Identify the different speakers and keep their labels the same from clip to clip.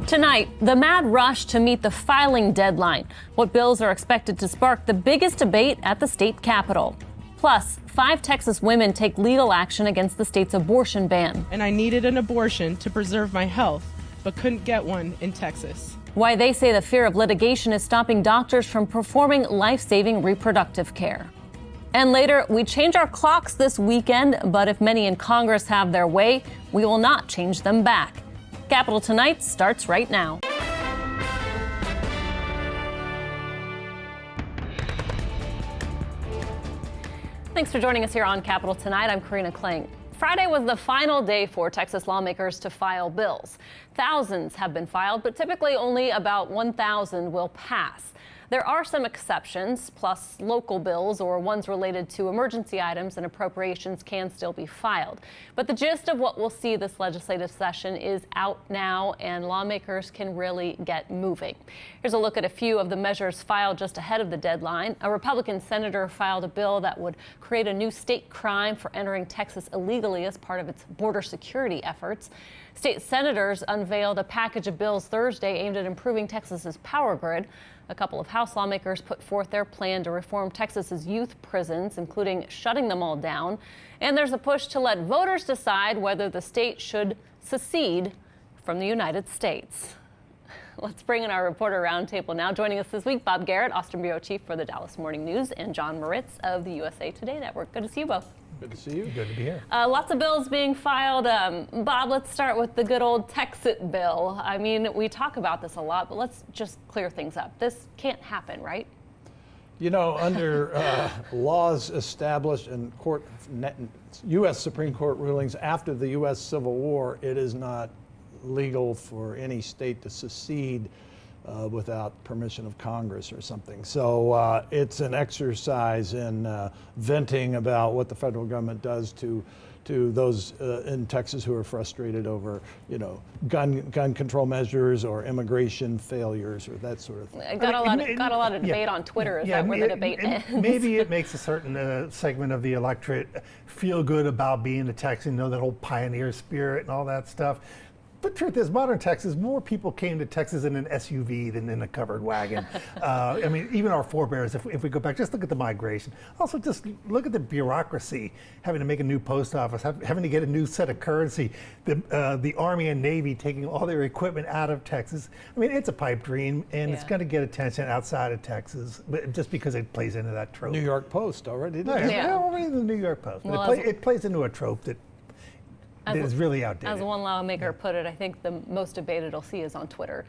Speaker 1: Tonight, the mad rush to meet the filing deadline. What bills are expected to spark the biggest debate at the state capitol? Plus, 5 Texas women take legal action against the state's abortion ban.
Speaker 2: And I needed an abortion to preserve my health, but couldn't get one in Texas.
Speaker 1: Why they say the fear of litigation is stopping doctors from performing life-saving reproductive care. And later, we change our clocks this weekend, but if many in Congress have their way, we will not change them back. Capitol Tonight starts right now. Thanks for joining us here on Capitol Tonight. I'm Karina Kling. Friday was the final day for Texas lawmakers to file bills. Thousands have been filed, but typically only about 1,000 will pass. There are some exceptions, plus local bills or ones related to emergency items and appropriations can still be filed. But the gist of what we'll see this legislative session is out now, and lawmakers can really get moving. Here's a look at a few of the measures filed just ahead of the deadline. A Republican senator filed a bill that would create a new state crime for entering Texas illegally as part of its border security efforts. State senators unveiled a package of bills Thursday aimed at improving Texas's power grid. A couple of House lawmakers put forth their plan to reform Texas's youth prisons, including shutting them all down. And there's a push to let voters decide whether the state should secede from the United States. Let's bring in our reporter roundtable now. Joining us this week, Bob Garrett, Austin Bureau Chief for the Dallas Morning News, and John Moritz of the USA Today Network. Good to see you both.
Speaker 3: Good to see you. Good to be here.
Speaker 1: Lots of bills being filed. Bob, let's start with the good old Texit bill. I mean, we talk about this a lot, but let's just clear things up. This can't happen, right?
Speaker 3: You know, under laws established in U.S. Supreme Court rulings after the U.S. Civil War, it is not legal for any state to secede without permission of Congress or something. So it's an exercise in venting about what the federal government does to those in Texas who are frustrated over, you know, gun control measures or immigration failures or that sort of thing.
Speaker 1: I got a lot of debate on Twitter. Is that where the debate ends?
Speaker 4: Maybe it makes a certain segment of the electorate feel good about being a Texan, you know, that whole pioneer spirit and all that stuff. But the truth is, modern Texas, more people came to Texas in an SUV than in a covered wagon. I mean, even our forebears, if we go back, just look at the migration. Also, just look at the bureaucracy, having to make a new post office, having to get a new set of currency, the Army and Navy taking all their equipment out of Texas. I mean, it's a pipe dream, and it's going to get attention outside of Texas, but just because it plays into that trope.
Speaker 3: New York Post already did.
Speaker 4: Already the New York Post. Well, it plays into a trope that is really outdated.
Speaker 1: As one lawmaker put it, I think the most debate it'll see is on Twitter,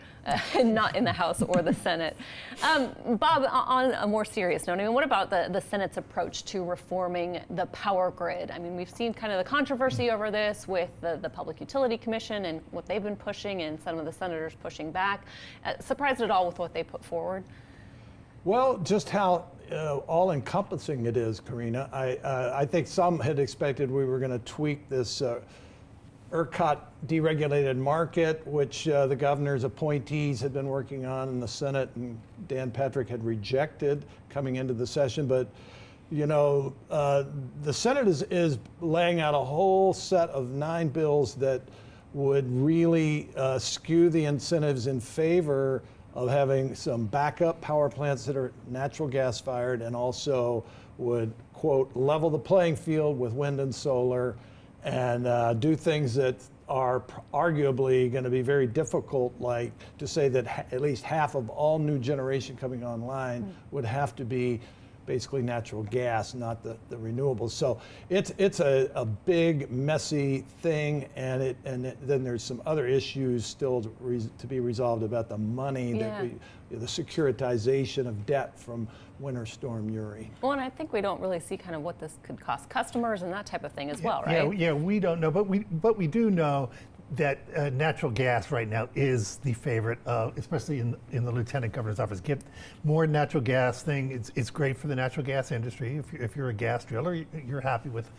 Speaker 1: not in the House or the Senate. Bob, on a more serious note, I mean, what about the Senate's approach to reforming the power grid? I mean, we've seen kind of the controversy over this with the Public Utility Commission and what they've been pushing and some of the senators pushing back. Surprised at all with what they put forward? Well,
Speaker 3: just how all-encompassing it is, Karina. I think some had expected we were going to tweak this ERCOT deregulated market, which the governor's appointees had been working on in the Senate, and Dan Patrick had rejected coming into the session. But, you know, the Senate is laying out a whole set of 9 bills that would really skew the incentives in favor of having some backup power plants that are natural gas fired, and also would, quote, level the playing field with wind and solar, and do things that are arguably going to be very difficult, like to say that at least half of all new generation coming online would have to be basically natural gas, not the renewables. So it's a big, messy thing, and then there's some other issues still to be resolved about the money that the securitization of debt from Winter Storm Uri.
Speaker 1: Well, and I think we don't really see kind of what this could cost customers and that type of thing as well, right?
Speaker 4: Yeah, we don't know, but we do know that natural gas right now is the favorite, especially in the Lieutenant Governor's office. Get more natural gas thing. It's great for the natural gas industry. If you're a gas driller, you're happy with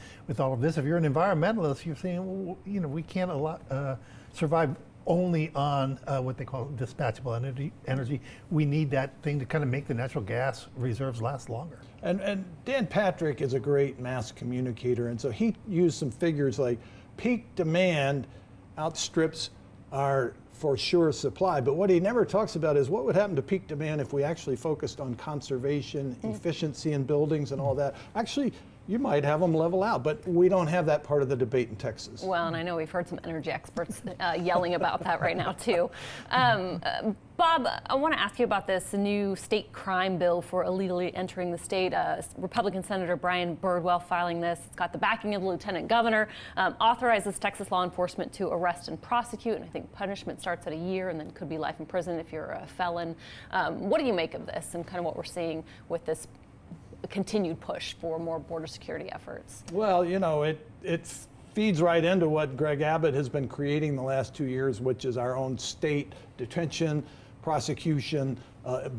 Speaker 4: all of this. If you're an environmentalist, you're saying, well, you know, we can't survive only on what they call dispatchable energy. We need that thing to kind of make the natural gas reserves last longer.
Speaker 3: And Dan Patrick is a great mass communicator, and so he used some figures like peak demand outstrips our for sure supply. But what he never talks about is what would happen to peak demand if we actually focused on conservation, efficiency in buildings and all that. Actually, you might have them level out, but we don't have that part of the debate in Texas.
Speaker 1: Well, and I know we've heard some energy experts yelling about that right now, too. Bob, I want to ask you about this new state crime bill for illegally entering the state. Republican Senator Brian Birdwell filing this. It's got the backing of the lieutenant governor, authorizes Texas law enforcement to arrest and prosecute, and I think punishment starts at a year and then could be life in prison if you're a felon. What do you make of this and kind of what we're seeing with this continued push for more border security efforts?
Speaker 3: Well, you know, it feeds right into what Greg Abbott has been creating the last 2 years, which is our own state detention, prosecution,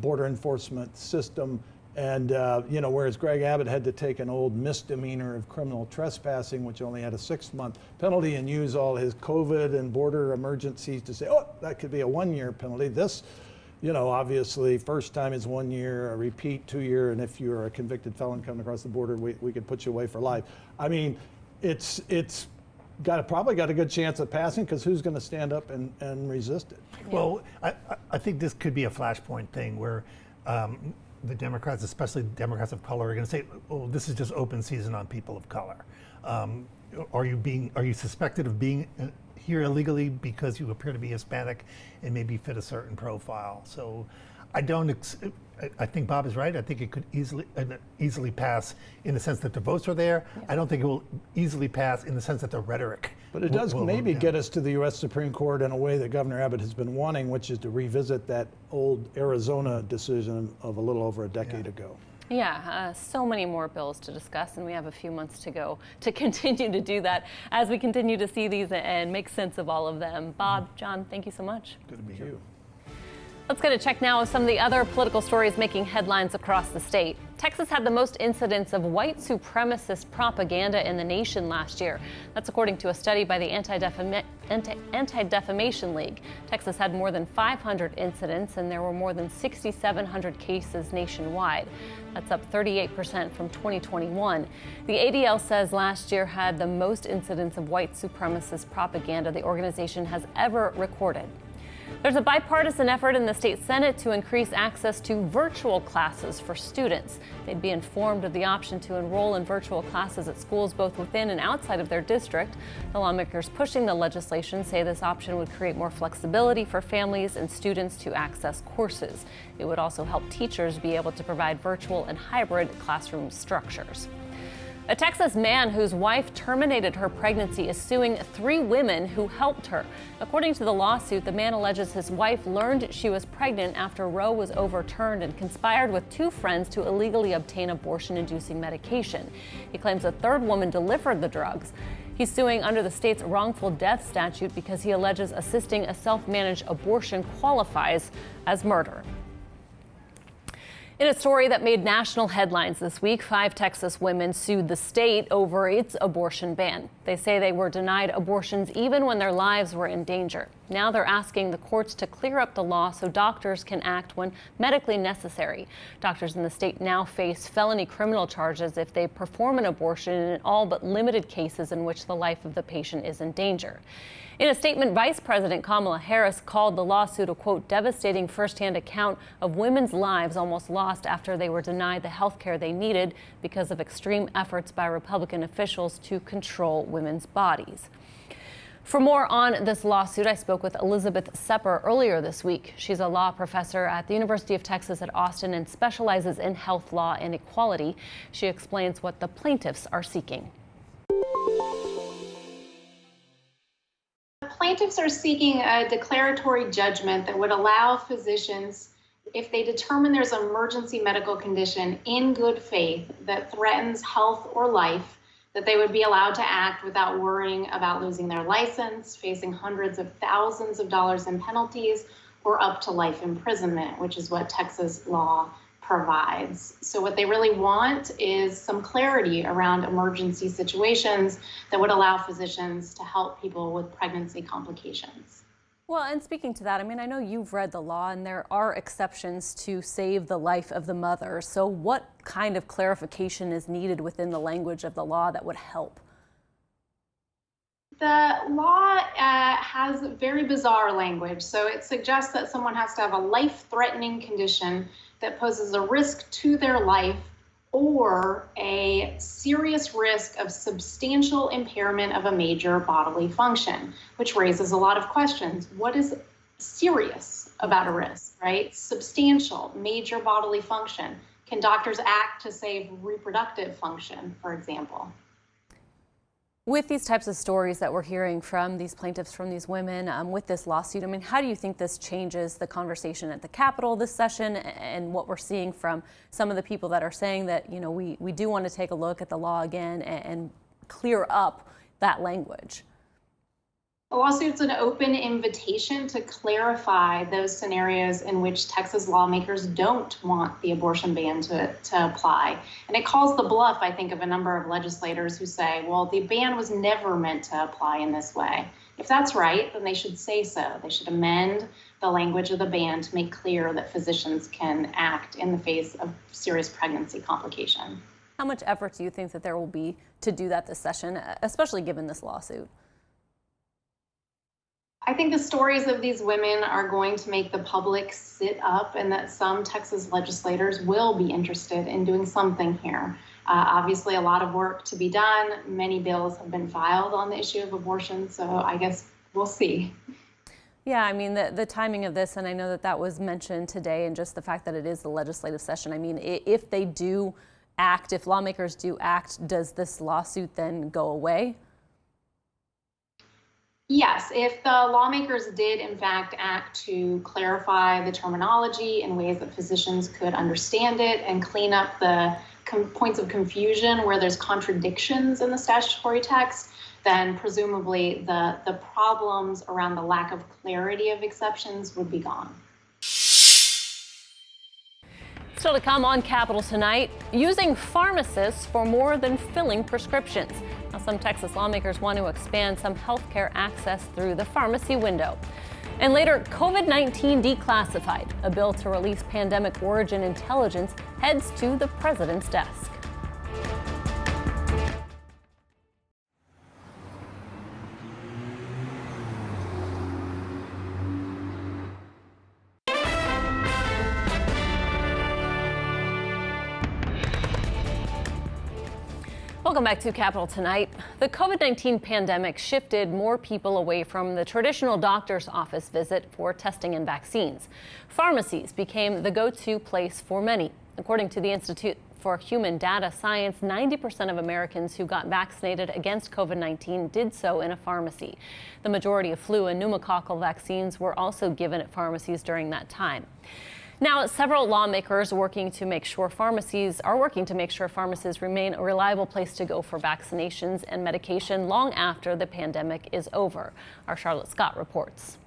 Speaker 3: border enforcement system. And, you know, whereas Greg Abbott had to take an old misdemeanor of criminal trespassing, which only had a 6-month penalty, and use all his COVID and border emergencies to say, oh, that could be a 1-year penalty. This, you know, obviously, first time is 1 year, a repeat 2 year, and if you're a convicted felon coming across the border, we could put you away for life. I mean, it's probably got a good chance of passing, because who's going to stand up and resist it?
Speaker 4: Well, I think this could be a flashpoint thing where the Democrats, especially Democrats of color, are going to say, "Oh, this is just open season on people of color." Are you suspected of being here illegally because you appear to be Hispanic and maybe fit a certain profile? So I think Bob is right. I think it could easily pass in the sense that the votes are there. Yeah. I don't think it will easily pass in the sense that the rhetoric.
Speaker 3: But it does maybe get us to the U.S. Supreme Court in a way that Governor Abbott has been wanting, which is to revisit that old Arizona decision of a little over a decade ago.
Speaker 1: Yeah, so many more bills to discuss, and we have a few months to go to continue to do that as we continue to see these and make sense of all of them. Bob, John, thank you so much.
Speaker 3: Good to be here.
Speaker 1: Let's get a check now of some of the other political stories making headlines across the state. Texas had the most incidents of white supremacist propaganda in the nation last year. That's according to a study by the Anti-Defamation League. Texas had more than 500 incidents, and there were more than 6,700 cases nationwide. That's up 38% from 2021. The ADL says last year had the most incidents of white supremacist propaganda the organization has ever recorded. There's a bipartisan effort in the state Senate to increase access to virtual classes for students. They'd be informed of the option to enroll in virtual classes at schools both within and outside of their district. The lawmakers pushing the legislation say this option would create more flexibility for families and students to access courses. It would also help teachers be able to provide virtual and hybrid classroom structures. A Texas man whose wife terminated her pregnancy is suing 3 women who helped her. According to the lawsuit, the man alleges his wife learned she was pregnant after Roe was overturned and conspired with 2 friends to illegally obtain abortion-inducing medication. He claims a 3rd woman delivered the drugs. He's suing under the state's wrongful death statute because he alleges assisting a self-managed abortion qualifies as murder. In a story that made national headlines this week, 5 Texas women sued the state over its abortion ban. They say they were denied abortions even when their lives were in danger. Now they're asking the courts to clear up the law so doctors can act when medically necessary. Doctors in the state now face felony criminal charges if they perform an abortion in all but limited cases in which the life of the patient is in danger. In a statement, Vice President Kamala Harris called the lawsuit a, quote, devastating firsthand account of women's lives almost lost after they were denied the health care they needed because of extreme efforts by Republican officials to control women's bodies. For more on this lawsuit, I spoke with Elizabeth Sepper earlier this week. She's a law professor at the University of Texas at Austin and specializes in health law and equality. She explains what the plaintiffs are seeking.
Speaker 5: Plaintiffs are seeking a declaratory judgment that would allow physicians, if they determine there's an emergency medical condition in good faith that threatens health or life, that they would be allowed to act without worrying about losing their license, facing hundreds of thousands of dollars in penalties, or up to life imprisonment, which is what Texas law provides. So what they really want is some clarity around emergency situations that would allow physicians to help people with pregnancy complications.
Speaker 1: Well, and speaking to that, I mean, I know you've read the law and there are exceptions to save the life of the mother. So what kind of clarification is needed within the language of the law that would help?
Speaker 5: The law has very bizarre language. So it suggests that someone has to have a life-threatening condition that poses a risk to their life or a serious risk of substantial impairment of a major bodily function, which raises a lot of questions. What is serious about a risk, right? Substantial, major bodily function. Can doctors act to save reproductive function, for example?
Speaker 1: With these types of stories that we're hearing from these plaintiffs, from these women, with this lawsuit, I mean, how do you think this changes the conversation at the Capitol this session and what we're seeing from some of the people that are saying that, you know, we do want to take a look at the law again and clear up that language?
Speaker 5: The lawsuit's an open invitation to clarify those scenarios in which Texas lawmakers don't want the abortion ban to apply. And it calls the bluff, I think, of a number of legislators who say, well, the ban was never meant to apply in this way. If that's right, then they should say so. They should amend the language of the ban to make clear that physicians can act in the face of serious pregnancy complication.
Speaker 1: How much effort do you think that there will be to do that this session, especially given this lawsuit?
Speaker 5: I think the stories of these women are going to make the public sit up, and that some Texas legislators will be interested in doing something here. Obviously, a lot of work to be done. Many bills have been filed on the issue of abortion, so I guess we'll see.
Speaker 1: Yeah, I mean, the timing of this, and I know that was mentioned today, and just the fact that it is the legislative session. I mean, if they do act, if lawmakers do act, does this lawsuit then go away?
Speaker 5: Yes, if the lawmakers did in fact act to clarify the terminology in ways that physicians could understand it and clean up the points of confusion where there's contradictions in the statutory text, then presumably the problems around the lack of clarity of exceptions would be gone.
Speaker 1: Still to come on Capitol tonight, using pharmacists for more than filling prescriptions. Now, some Texas lawmakers want to expand some healthcare access through the pharmacy window. And later, COVID-19 declassified. A bill to release pandemic origin intelligence heads to the president's desk. Welcome back to Capitol tonight. The COVID-19 pandemic shifted more people away from the traditional doctor's office visit for testing and vaccines. Pharmacies became the go-to place for many. According to the Institute for Human Data Science, 90% of Americans who got vaccinated against COVID-19 did so in a pharmacy. The majority of flu and pneumococcal vaccines were also given at pharmacies during that time. Now, several lawmakers are working to make sure pharmacies remain a reliable place to go for vaccinations and medication long after the pandemic is over. Our Charlotte Scott reports.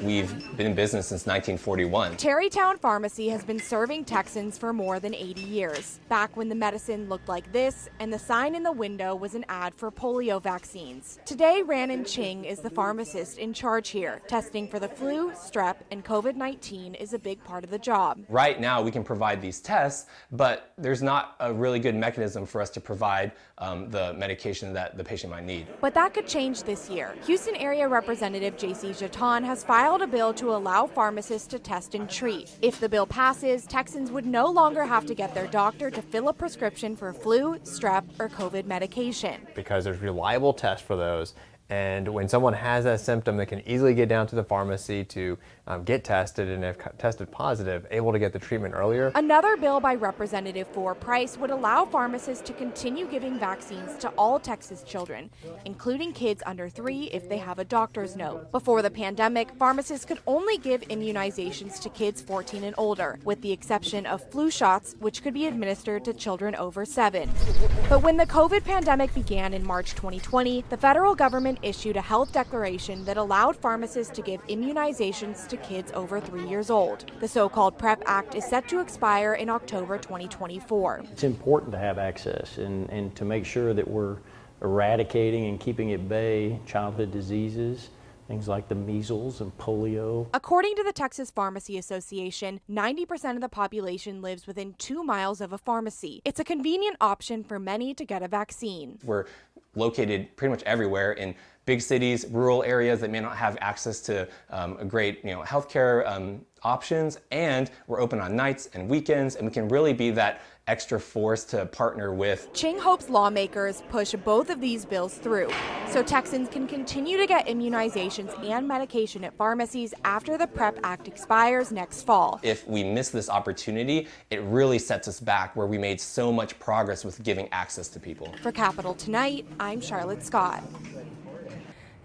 Speaker 6: We've been in business since 1941.
Speaker 7: Tarrytown Pharmacy has been serving Texans for more than 80 years. Back when the medicine looked like this and the sign in the window was an ad for polio vaccines. Today, Ranan Ching is the pharmacist in charge here. Testing for the flu, strep, and COVID-19 is a big part of the job.
Speaker 6: Right now, we can provide these tests, but there's not a really good mechanism for us to provide the medication that the patient might need.
Speaker 7: But that could change this year. Houston area Representative J.C. Jaton has filed a bill to allow pharmacists to test and treat. If the bill passes, Texans would no longer have to get their doctor to fill a prescription for flu, strep, or COVID medication.
Speaker 8: Because there's reliable tests for those. And when someone has a symptom, they can easily get down to the pharmacy to get tested, and if tested positive, able to get the treatment earlier.
Speaker 7: Another bill by Representative For Price would allow pharmacists to continue giving vaccines to all Texas children, including kids under 3 if they have a doctor's note. Before the pandemic, pharmacists could only give immunizations to kids 14 and older, with the exception of flu shots, which could be administered to children over 7. But when the COVID pandemic began in March 2020, the federal government issued a health declaration that allowed pharmacists to give immunizations to kids over 3 years old. The so-called PrEP Act is set to expire in October 2024.
Speaker 9: It's important to have access and to make sure that we're eradicating and keeping at bay childhood diseases, things like the measles and polio.
Speaker 7: According to the Texas Pharmacy Association, 90% of the population lives within 2 miles of a pharmacy. It's a convenient option for many to get a vaccine.
Speaker 6: We're located pretty much everywhere in big cities, rural areas that may not have access to a great healthcare options, and we're open on nights and weekends, and we can really be that extra force to partner with.
Speaker 7: Ching hopes lawmakers push both of these bills through so Texans can continue to get immunizations and medication at pharmacies after the PrEP Act expires next fall.
Speaker 6: If we miss this opportunity, it really sets us back where we made so much progress with giving access to people.
Speaker 7: For Capital Tonight, I'm Charlotte Scott.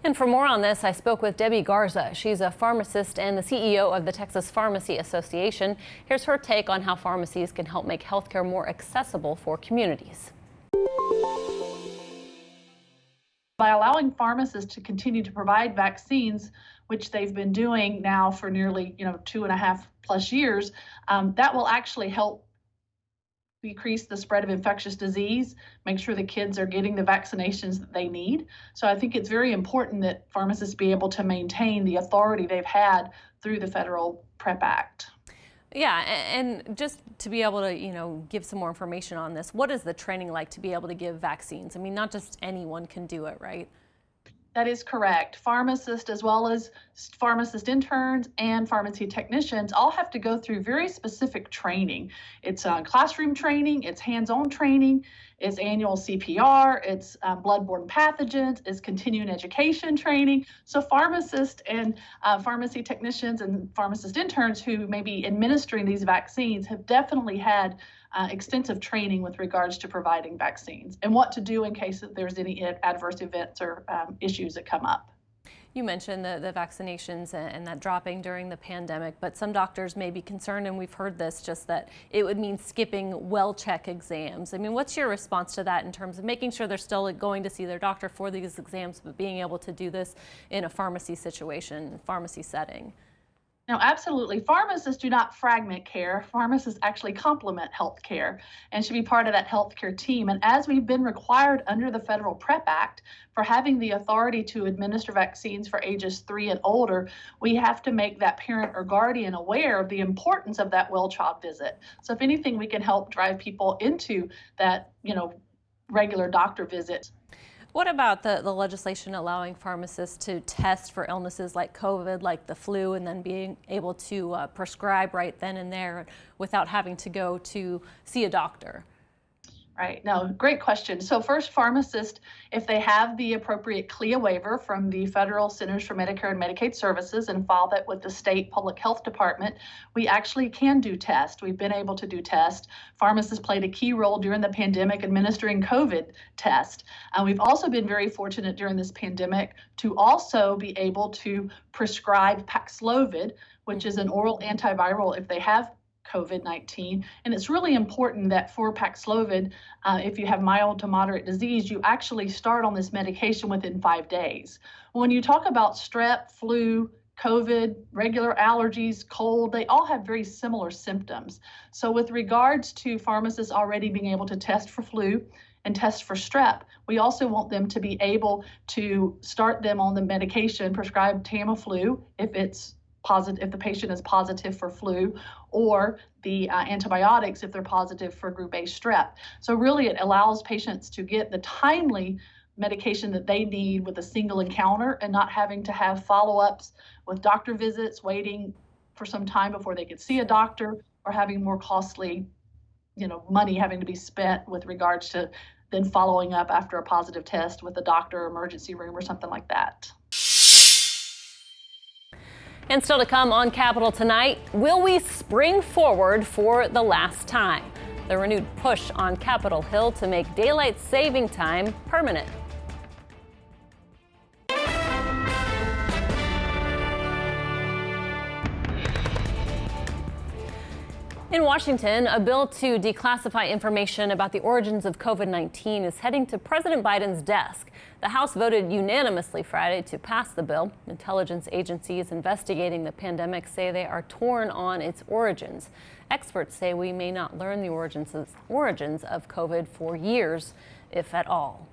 Speaker 1: And for more on this, I spoke with Debbie Garza. She's a pharmacist and the CEO of the Texas Pharmacy Association. Here's her take on how pharmacies can help make healthcare more accessible for communities.
Speaker 10: By allowing pharmacists to continue to provide vaccines, which they've been doing now for nearly 2.5+ years, that will actually help decrease the spread of infectious disease, make sure the kids are getting the vaccinations that they need. So I think it's very important that pharmacists be able to maintain the authority they've had through the federal PrEP Act.
Speaker 1: Yeah, and just to be able to, give some more information on this, what is the training like to be able to give vaccines? I mean, not just anyone can do it, right?
Speaker 10: That is correct. Pharmacists, as well as pharmacist interns and pharmacy technicians, all have to go through very specific training. It's classroom training, it's hands-on training, it's annual CPR, it's bloodborne pathogens, it's continuing education training. So pharmacists and pharmacy technicians and pharmacist interns who may be administering these vaccines have definitely had extensive training with regards to providing vaccines and what to do in case that there's any adverse events or issues that come up.
Speaker 1: You mentioned the vaccinations and that dropping during the pandemic, but some doctors may be concerned, and we've heard this, just that it would mean skipping well-check exams. I mean, what's your response to that in terms of making sure they're still going to see their doctor for these exams, but being able to do this in a pharmacy situation, pharmacy setting?
Speaker 10: No, absolutely. Pharmacists do not fragment care. Pharmacists actually complement health care and should be part of that healthcare team. And as we've been required under the Federal PrEP Act for having the authority to administer vaccines for ages 3 and older, we have to make that parent or guardian aware of the importance of that well-child visit. So if anything, we can help drive people into that, regular doctor visit.
Speaker 1: What about the legislation allowing pharmacists to test for illnesses like COVID, like the flu, and then being able to prescribe right then and there without having to go to see a doctor?
Speaker 10: Right. No, great question. So first, pharmacists, if they have the appropriate CLIA waiver from the Federal Centers for Medicare and Medicaid Services and file that with the state public health department, we actually can do tests. We've been able to do tests. Pharmacists played a key role during the pandemic administering COVID tests. We've also been very fortunate during this pandemic to also be able to prescribe Paxlovid, which is an oral antiviral if they have COVID-19. And it's really important that for Paxlovid, if you have mild to moderate disease, you actually start on this medication within 5 days. When you talk about strep, flu, COVID, regular allergies, cold, they all have very similar symptoms. So with regards to pharmacists already being able to test for flu and test for strep, we also want them to be able to start them on the medication prescribed Tamiflu if the patient is positive for flu, or the antibiotics if they're positive for group A strep. So really it allows patients to get the timely medication that they need with a single encounter and not having to have follow-ups with doctor visits, waiting for some time before they could see a doctor, or having more costly, money having to be spent with regards to then following up after a positive test with a doctor or emergency room or something like that.
Speaker 1: And still to come on Capitol Tonight, will we spring forward for the last time? The renewed push on Capitol Hill to make daylight saving time permanent. In Washington, a bill to declassify information about the origins of COVID-19 is heading to President Biden's desk. The House voted unanimously Friday to pass the bill. Intelligence agencies investigating the pandemic say they are torn on its origins. Experts say we may not learn the origins of COVID for years, if at all.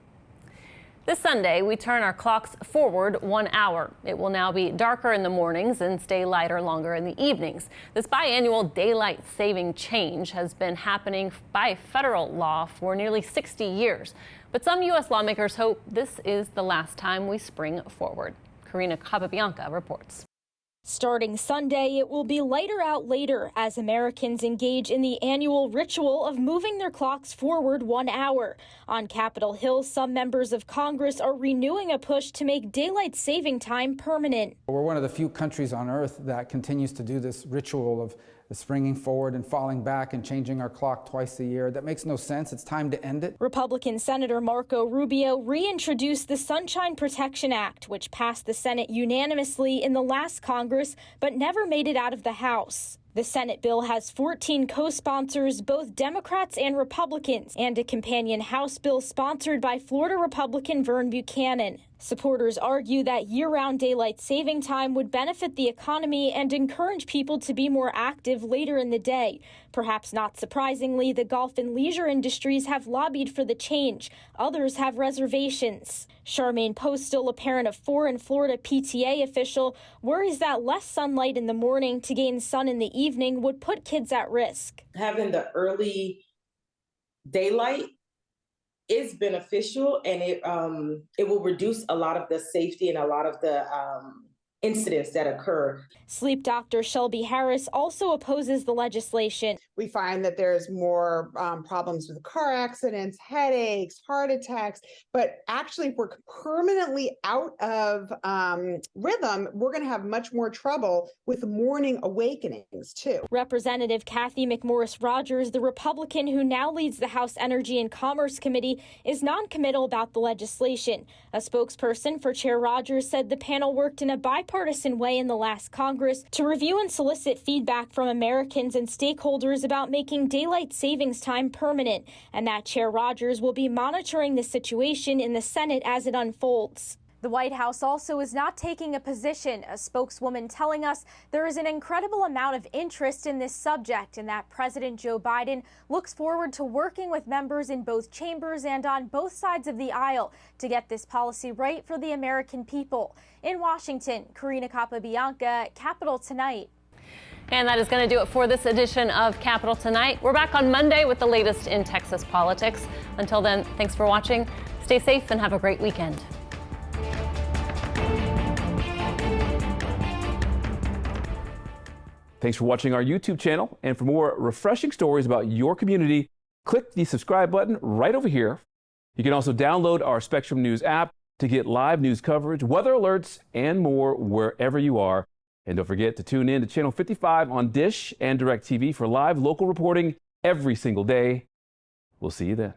Speaker 1: This Sunday, we turn our clocks forward 1 hour. It will now be darker in the mornings and stay lighter longer in the evenings. This biannual daylight saving change has been happening by federal law for nearly 60 years. But some U.S. lawmakers hope this is the last time we spring forward. Karina Capabianca reports.
Speaker 11: Starting Sunday, it will be lighter out later as Americans engage in the annual ritual of moving their clocks forward 1 hour. On Capitol Hill, some members of Congress are renewing a push to make daylight saving time permanent.
Speaker 12: We're one of the few countries on earth that continues to do this ritual of springing forward and falling back and changing our clock twice a year. That makes no sense. It's time to end it.
Speaker 11: Republican Senator Marco Rubio reintroduced the Sunshine Protection Act, which passed the Senate unanimously in the last Congress, but never made it out of the House. The Senate bill has 14 co-sponsors, both Democrats and Republicans, and a companion House bill sponsored by Florida Republican Vern Buchanan. Supporters argue that year-round daylight saving time would benefit the economy and encourage people to be more active later in the day. Perhaps not surprisingly, the golf and leisure industries have lobbied for the change. Others have reservations. Charmaine Postal, a parent of 4 and Florida PTA official, worries that less sunlight in the morning to gain sun in the evening would put kids at risk.
Speaker 13: Having the early daylight is beneficial, and it will reduce a lot of the safety and a lot of the incidents that occur.
Speaker 11: Sleep doctor Shelby Harris also opposes the legislation.
Speaker 14: We find that there's more problems with car accidents, headaches, heart attacks, but actually if we're permanently out of rhythm, we're going to have much more trouble with morning awakenings too.
Speaker 11: Representative Kathy McMorris Rogers, the Republican who now leads the House Energy and Commerce Committee, is noncommittal about the legislation. A spokesperson for Chair Rogers said the panel worked in a bipartisan way in the last Congress to review and solicit feedback from Americans and stakeholders about making daylight savings time permanent, and that Chair Rogers will be monitoring the situation in the Senate as it unfolds. The White House also is not taking a position, a spokeswoman telling us there is an incredible amount of interest in this subject and that President Joe Biden looks forward to working with members in both chambers and on both sides of the aisle to get this policy right for the American people. In Washington, Karina Capabianca, Capitol Tonight.
Speaker 1: And that is going to do it for this edition of Capitol Tonight. We're back on Monday with the latest in Texas politics. Until then, thanks for watching. Stay safe and have a great weekend.
Speaker 15: Thanks for watching our YouTube channel. And for more refreshing stories about your community, click the subscribe button right over here. You can also download our Spectrum News app to get live news coverage, weather alerts, and more wherever you are. And don't forget to tune in to Channel 55 on Dish and DirecTV for live local reporting every single day. We'll see you then.